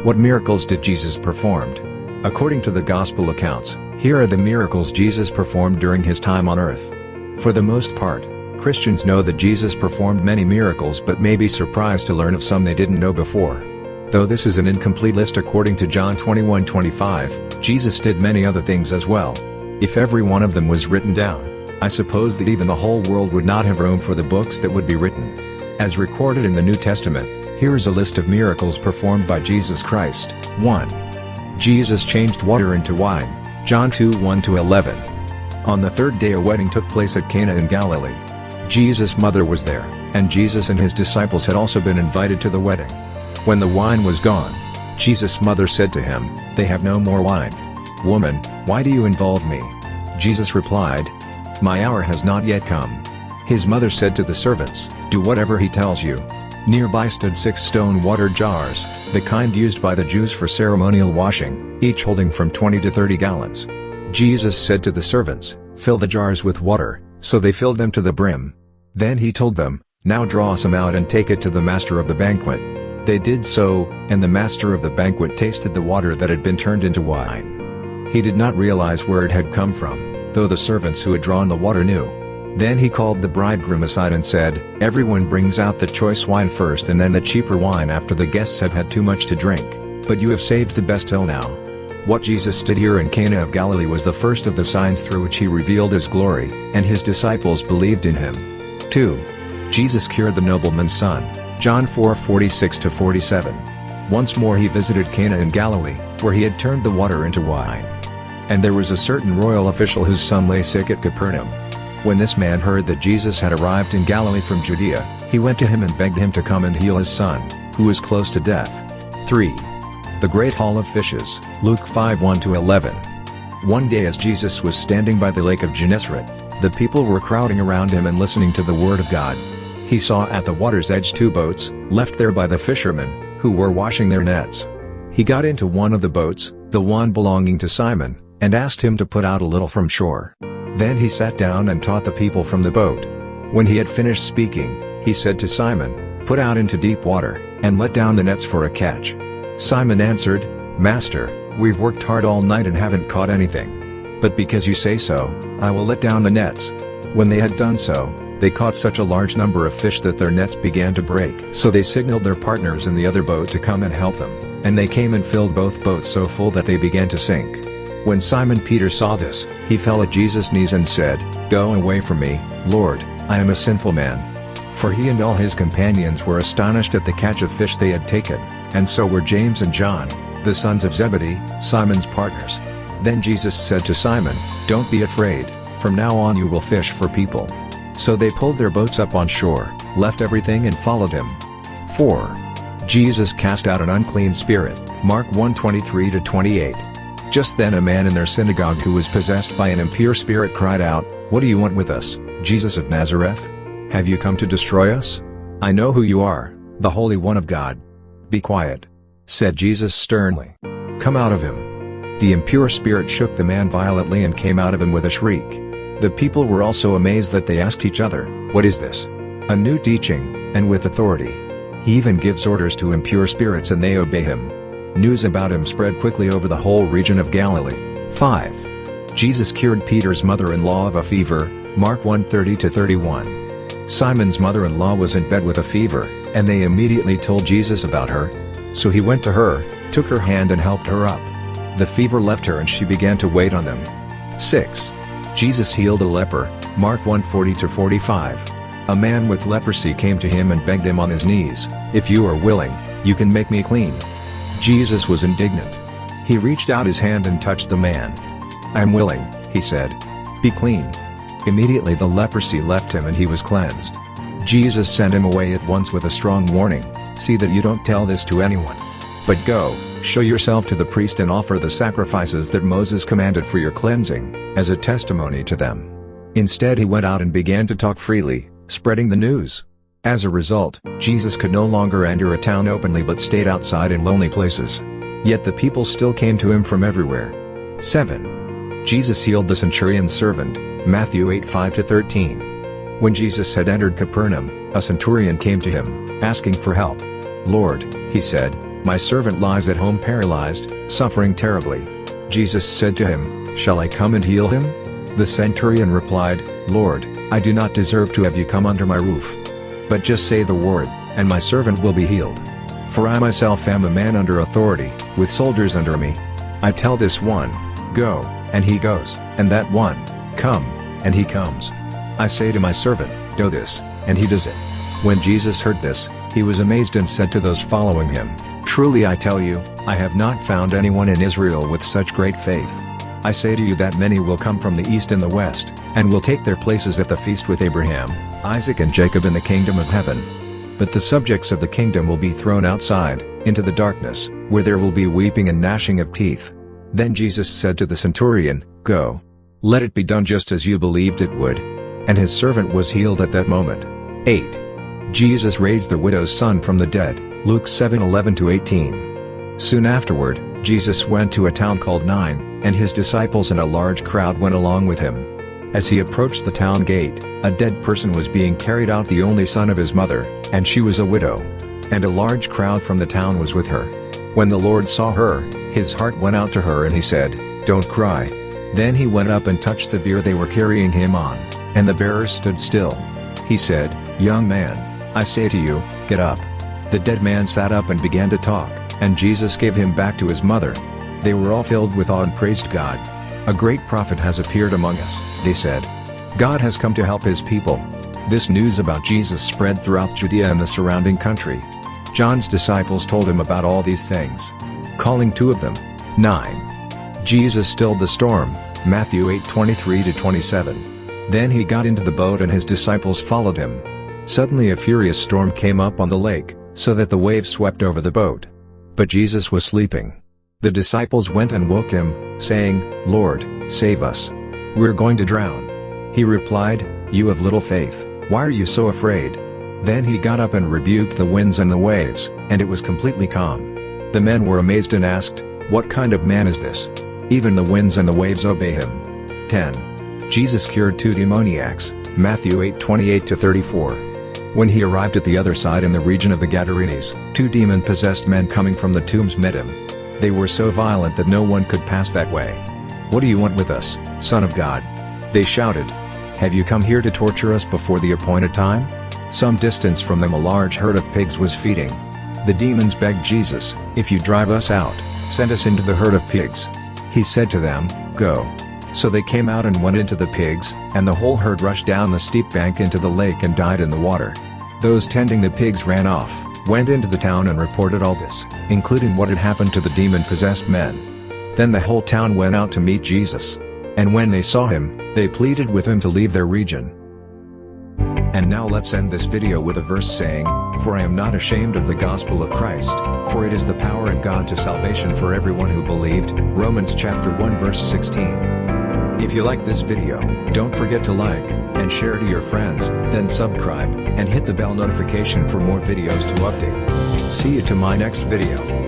What miracles did Jesus perform? According to the Gospel accounts, here are the miracles Jesus performed during his time on earth. For the most part, Christians know that Jesus performed many miracles but may be surprised to learn of some they didn't know before. Though this is an incomplete list according to John 21:25, Jesus did many other things as well. If every one of them was written down, I suppose that even the whole world would not have room for the books that would be written. As recorded in the New Testament, here is a list of miracles performed by Jesus Christ. 1. Jesus changed water into wine. John 2:1-11. On the third day a wedding took place at Cana in Galilee. Jesus' mother was there, and Jesus and his disciples had also been invited to the wedding. When the wine was gone, Jesus' mother said to him, "They have no more wine. Woman, why do you involve me?" Jesus replied, "My hour has not yet come." His mother said to the servants, "Do whatever he tells you." Nearby stood 6 stone water jars, the kind used by the Jews for ceremonial washing, each holding from 20 to 30 gallons. Jesus said to the servants, "Fill the jars with water," so they filled them to the brim. Then he told them, "Now draw some out and take it to the master of the banquet." They did so, and the master of the banquet tasted the water that had been turned into wine. He did not realize where it had come from, though the servants who had drawn the water knew. Then he called the bridegroom aside and said, "Everyone brings out the choice wine first and then the cheaper wine after the guests have had too much to drink, but you have saved the best till now." What Jesus did here in Cana of Galilee was the first of the signs through which he revealed his glory, and his disciples believed in him. 2. Jesus cured the nobleman's son. John 4:46-47. Once more he visited Cana in Galilee, where he had turned the water into wine. And there was a certain royal official whose son lay sick at Capernaum. When this man heard that Jesus had arrived in Galilee from Judea, he went to him and begged him to come and heal his son, who was close to death. 3. The Great Haul of Fishes. Luke 5:1-11. One day as Jesus was standing by the lake of Gennesaret, the people were crowding around him and listening to the word of God. He saw at the water's edge 2 boats, left there by the fishermen, who were washing their nets. He got into one of the boats, the one belonging to Simon, and asked him to put out a little from shore. Then he sat down and taught the people from the boat. When he had finished speaking, he said to Simon, "Put out into deep water, and let down the nets for a catch." Simon answered, "Master, we've worked hard all night and haven't caught anything. But because you say so, I will let down the nets." When they had done so, they caught such a large number of fish that their nets began to break. So they signaled their partners in the other boat to come and help them, and they came and filled both boats so full that they began to sink. When Simon Peter saw this, he fell at Jesus' knees and said, "Go away from me, Lord, I am a sinful man." For he and all his companions were astonished at the catch of fish they had taken, and so were James and John, the sons of Zebedee, Simon's partners. Then Jesus said to Simon, "Don't be afraid, from now on you will fish for people." So they pulled their boats up on shore, left everything and followed him. 4. Jesus cast out an unclean spirit. Mark 1:23-28. Just then a man in their synagogue who was possessed by an impure spirit cried out, "What do you want with us, Jesus of Nazareth? Have you come to destroy us? I know who you are, the Holy One of God." "Be quiet," said Jesus sternly. "Come out of him." The impure spirit shook the man violently and came out of him with a shriek. The people were also amazed that they asked each other, "What is this? A new teaching, and with authority. He even gives orders to impure spirits and they obey him." News about him spread quickly over the whole region of Galilee. 5. Jesus cured Peter's mother-in-law of a fever. Mark 1:30-31. Simon's mother-in-law was in bed with a fever, and they immediately told Jesus about her. So he went to her, took her hand and helped her up. The fever left her and she began to wait on them. 6. Jesus healed a leper. Mark 1:40-45. A man with leprosy came to him and begged him on his knees, "If you are willing, you can make me clean." Jesus was indignant. He reached out his hand and touched the man. "I am willing," he said. "Be clean." Immediately the leprosy left him and he was cleansed. Jesus sent him away at once with a strong warning, "See that you don't tell this to anyone. But go, show yourself to the priest and offer the sacrifices that Moses commanded for your cleansing, as a testimony to them." Instead he went out and began to talk freely, spreading the news. As a result, Jesus could no longer enter a town openly but stayed outside in lonely places. Yet the people still came to him from everywhere. 7. Jesus healed the centurion's servant. Matthew 8:5-13. When Jesus had entered Capernaum, a centurion came to him, asking for help. "Lord," he said, My servant lies at home paralyzed, suffering terribly." Jesus said to him, "Shall I come and heal him?" The centurion replied, "Lord, I do not deserve to have you come under my roof. But just say the word, and my servant will be healed. For I myself am a man under authority, with soldiers under me. I tell this one, 'Go,' and he goes, and that one, 'Come,' and he comes. I say to my servant, 'Do this,' and he does it." When Jesus heard this, he was amazed and said to those following him, "Truly I tell you, I have not found anyone in Israel with such great faith. I say to you that many will come from the east and the west, and will take their places at the feast with Abraham, Isaac and Jacob in the kingdom of heaven. But the subjects of the kingdom will be thrown outside, into the darkness, where there will be weeping and gnashing of teeth." Then Jesus said to the centurion, "Go. Let it be done just as you believed it would." And his servant was healed at that moment. 8. Jesus raised the widow's son from the dead, Luke 7:11-18. Soon afterward, Jesus went to a town called Nain, and his disciples and a large crowd went along with him. As he approached the town gate, a dead person was being carried out, the only son of his mother, and she was a widow. And a large crowd from the town was with her. When the Lord saw her, his heart went out to her and he said, "Don't cry." Then he went up and touched the bier they were carrying him on, and the bearers stood still. He said, "Young man, I say to you, get up." The dead man sat up and began to talk, and Jesus gave him back to his mother. They were all filled with awe and praised God. "A great prophet has appeared among us," they said. "God has come to help his people." This news about Jesus spread throughout Judea and the surrounding country. John's disciples told him about all these things. Calling two of them. 9. Jesus stilled the storm, Matthew 8:23-27. Then he got into the boat and his disciples followed him. Suddenly a furious storm came up on the lake, so that the waves swept over the boat. But Jesus was sleeping. The disciples went and woke him, saying, "Lord, save us. We're going to drown." He replied, "You have little faith, why are you so afraid?" Then he got up and rebuked the winds and the waves, and it was completely calm. The men were amazed and asked, "What kind of man is this? Even the winds and the waves obey him." 10. Jesus cured two demoniacs, Matthew 8:28-34. When he arrived at the other side in the region of the Gadarenes, two demon-possessed men coming from the tombs met him. They were so violent that no one could pass that way. "What do you want with us, Son of God?" they shouted. "Have you come here to torture us before the appointed time?" Some distance from them a large herd of pigs was feeding. The demons begged Jesus, "If you drive us out, send us into the herd of pigs." He said to them, "Go." So they came out and went into the pigs, and the whole herd rushed down the steep bank into the lake and died in the water. Those tending the pigs ran off, went into the town and reported all this, including what had happened to the demon-possessed men. Then the whole town went out to meet Jesus. And when they saw him, they pleaded with him to leave their region. And now let's end this video with a verse saying, "For I am not ashamed of the gospel of Christ, for it is the power of God to salvation for everyone who believed." Romans chapter 1 verse 16. If you like this video, don't forget to like, and share to your friends, then subscribe, and hit the bell notification for more videos to update. See you to my next video.